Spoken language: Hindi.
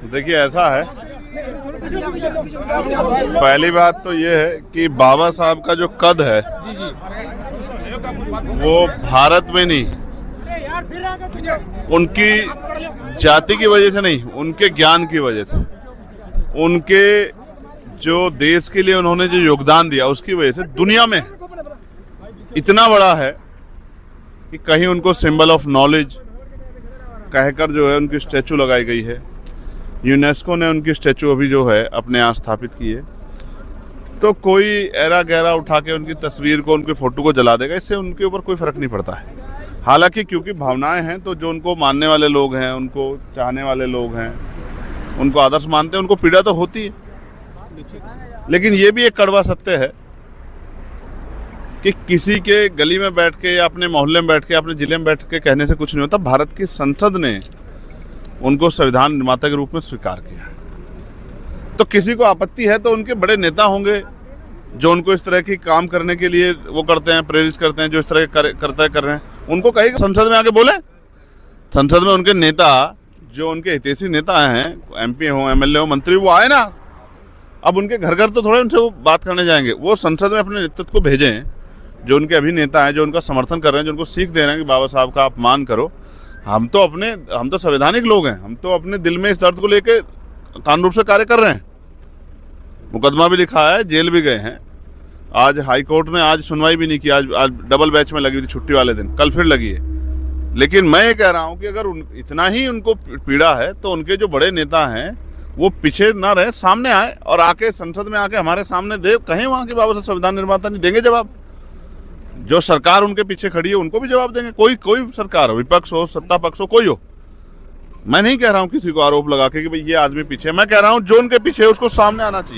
देखिए ऐसा है, पहली बात तो ये है कि बाबा साहब का जो कद है वो भारत में नहीं, उनकी जाति की वजह से नहीं, उनके ज्ञान की वजह से, उनके जो देश के लिए उन्होंने जो योगदान दिया उसकी वजह से दुनिया में इतना बड़ा है कि कहीं उनको सिंबल ऑफ नॉलेज कहकर जो है उनकी स्टैचू लगाई गई है। यूनेस्को ने उनकी स्टैचू अभी जो है अपने यहाँ स्थापित की है। तो कोई एरा गहरा उठा के उनकी तस्वीर को, उनके फोटो को जला देगा, इससे उनके ऊपर कोई फर्क नहीं पड़ता है। हालांकि क्योंकि भावनाएं हैं, तो जो उनको मानने वाले लोग हैं, उनको चाहने वाले लोग हैं, उनको आदर्श मानते हैं, उनको पीड़ा तो होती है। लेकिन ये भी एक कड़वा सत्य है कि किसी के गली में बैठ के या अपने मोहल्ले में बैठ के, अपने जिले में बैठ के कहने से कुछ नहीं होता। भारत की संसद ने उनको संविधान निर्माता के रूप में स्वीकार किया है। तो किसी को आपत्ति है तो उनके बड़े नेता होंगे जो उनको इस तरह की काम करने के लिए वो करते हैं, प्रेरित करते हैं, जो इस तरह कर रहे हैं, उनको कहेगा संसद में आके बोले। संसद में उनके नेता, जो उनके हितैषी नेता हैं, MP हो, MLA हो, मंत्री, वो आए ना। अब उनके घर घर तो थोड़े उनसे वो बात करने जाएंगे, वो संसद में अपने नेतृत्व को भेजें, जो उनके अभी नेता हैं, जो उनका समर्थन कर रहे हैं, जो उनको सीख दे रहे हैं कि बाबा साहब का अपमान करो। हम तो संवैधानिक लोग हैं, हम तो अपने दिल में इस दर्द को लेके कानून रूप से कार्य कर रहे हैं। मुकदमा भी लिखा है, जेल भी गए हैं। आज हाई कोर्ट ने आज सुनवाई भी नहीं की, आज डबल बैच में लगी थी छुट्टी वाले दिन, कल फिर लगी है। लेकिन मैं ये कह रहा हूँ कि अगर इतना ही उनको पीड़ा है तो उनके जो बड़े नेता हैं वो पीछे ना रहे, सामने आए और आके संसद में आके हमारे सामने दे, कहें वहाँ के बाबा साहब संविधान निर्माता नहीं देंगे जवाब। जो सरकार उनके पीछे खड़ी है उनको भी जवाब देंगे। कोई सरकार हो, विपक्ष हो, सत्ता पक्ष हो, कोई हो। मैं नहीं कह रहा हूं किसी को आरोप लगा के कि भाई ये आदमी पीछे, मैं कह रहा हूं जो उनके पीछे है उसको सामने आना चाहिए।